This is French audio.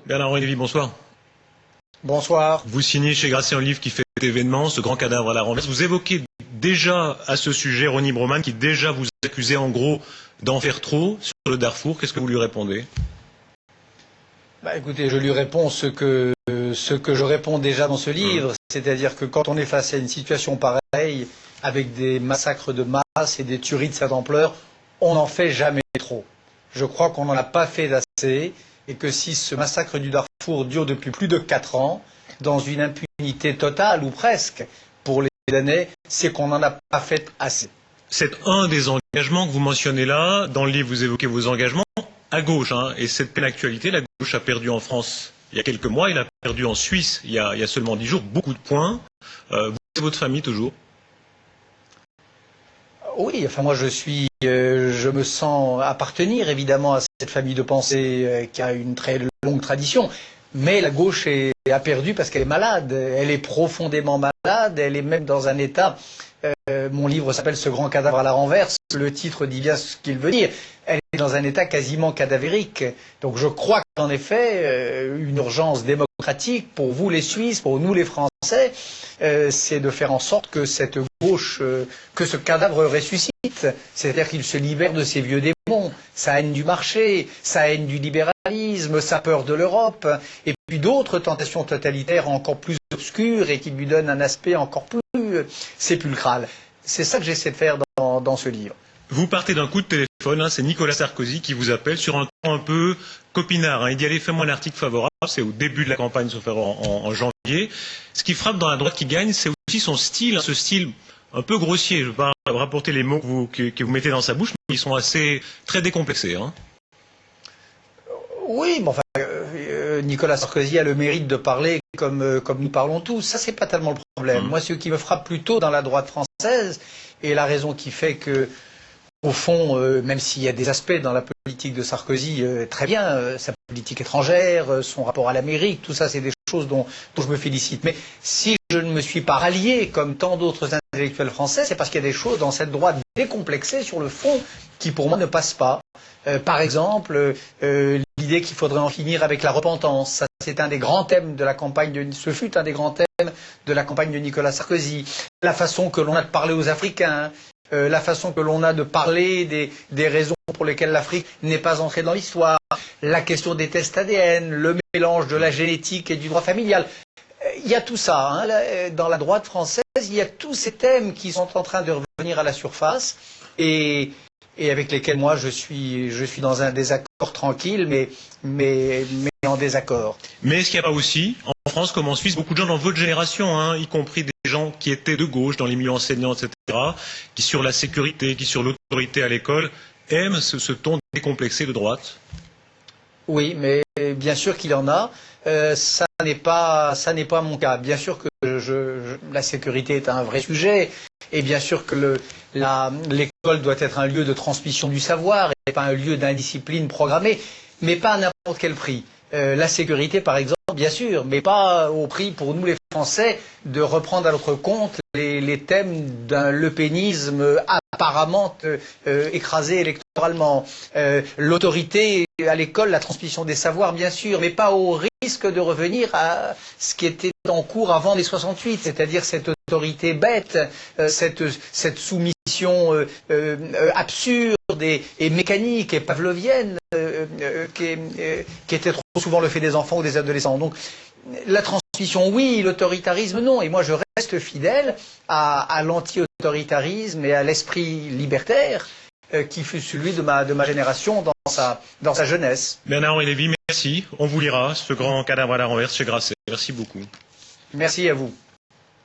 Bernard-Henri Lévy, bonsoir. Bonsoir. Vous signez chez Grasset un livre qui fait événement, ce grand cadavre à la renverse. Vous évoquez déjà à ce sujet Ronnie Broman, qui déjà vous accusait en gros d'en faire trop sur le Darfour. Qu'est-ce que vous lui répondez? Écoutez, je lui réponds ce que je réponds déjà dans ce livre, c'est-à-dire que quand on est face à une situation pareille, avec des massacres de masse et des tueries de cette ampleur, on n'en fait jamais trop. Je crois qu'on n'en a pas fait d'assez, et que si ce massacre du Darfour dure depuis plus de 4 ans, dans une impunité totale, ou presque, pour les Soudanais, c'est qu'on n'en a pas fait assez. C'est un des engagements que vous mentionnez là. Dans le livre, vous évoquez vos engagements à gauche. Et cette pleine actualité, la gauche a perdu en France il y a quelques mois, il a perdu en Suisse il y a seulement 10 jours, beaucoup de points. Vous et votre famille toujours? Oui, enfin moi je me sens appartenir évidemment à cette famille de pensée qui a une très longue tradition. Mais la gauche a perdu parce qu'elle est malade, elle est profondément malade, elle est même dans un état, mon livre s'appelle Ce grand cadavre à la renverse, le titre dit bien ce qu'il veut dire, elle est dans un état quasiment cadavérique. Donc je crois qu'en effet, une urgence démocratique pour vous les Suisses, pour nous les Français, c'est de faire en sorte que cette gauche, que ce cadavre ressuscite, c'est-à-dire qu'il se libère de ses vieux démons, sa haine du marché, sa haine du libéralisme, sa peur de l'Europe, et puis d'autres tentations totalitaires encore plus obscures et qui lui donnent un aspect encore plus sépulcral. C'est ça que j'essaie de faire dans ce livre. Vous partez d'un coup de téléphone, c'est Nicolas Sarkozy qui vous appelle sur un ton un peu copinard. Il dit allez, fais-moi un article favorable, c'est au début de la campagne, sauf en janvier. Ce qui frappe dans la droite qui gagne, c'est aussi son style, ce style un peu grossier. Je ne veux pas rapporter les mots que vous mettez dans sa bouche, mais ils sont très décomplexés. Oui, mais enfin, Nicolas Sarkozy a le mérite de parler comme nous parlons tous. Ça, c'est pas tellement le problème. Moi, ce qui me frappe plutôt dans la droite française, et la raison qui fait que, au fond, même s'il y a des aspects dans la politique de Sarkozy, très bien, sa politique étrangère, son rapport à l'Amérique, tout ça, c'est des choses dont je me félicite. Mais si je ne me suis pas rallié, comme tant d'autres intellectuels français, c'est parce qu'il y a des choses dans cette droite décomplexée sur le fond qui, pour moi, ne passent pas. Par exemple, l'idée qu'il faudrait en finir avec la repentance. Ça, c'est un des grands thèmes de la campagne ce fut un des grands thèmes de la campagne de Nicolas Sarkozy. La façon que l'on a de parler aux Africains, la façon que l'on a de parler des raisons pour lesquelles l'Afrique n'est pas entrée dans l'histoire, la question des tests ADN, le mélange de la génétique et du droit familial. Il y a tout ça, dans la droite française, il y a tous ces thèmes qui sont en train de revenir à la surface et avec lesquels moi je suis dans un désaccord tranquille, mais en désaccord. Mais est-ce qu'il n'y a pas aussi, en France comme en Suisse, beaucoup de gens dans votre génération, y compris des gens qui étaient de gauche, dans les milieux enseignants, etc., qui sur la sécurité, qui sur l'autorité à l'école, aiment ce ton décomplexé de droite? Oui, mais bien sûr qu'il y en a. Ça n'est pas mon cas. Bien sûr que la sécurité est un vrai sujet, et bien sûr que l'école doit être un lieu de transmission du savoir et pas un lieu d'indiscipline programmée, mais pas à n'importe quel prix. La sécurité, par exemple, bien sûr, mais pas au prix pour nous les Français de reprendre à notre compte les thèmes d'un lepénisme apparemment écrasé électoralement. L'autorité à l'école, la transmission des savoirs, bien sûr, mais pas au risque de revenir à ce qui était en cours avant les 68, c'est-à-dire cette autorité bête, cette soumission absurde et mécanique et pavlovienne qui était trop souvent le fait des enfants ou des adolescents. Donc la transmission, oui, l'autoritarisme, non. Et moi, je reste fidèle à l'anti-autoritarisme et à l'esprit libertaire qui fut celui de ma génération dans sa jeunesse. Bernard-Henri Lévy, merci. On vous lira, ce grand cadavre à la renverse chez Grasset. Merci beaucoup. Merci à vous.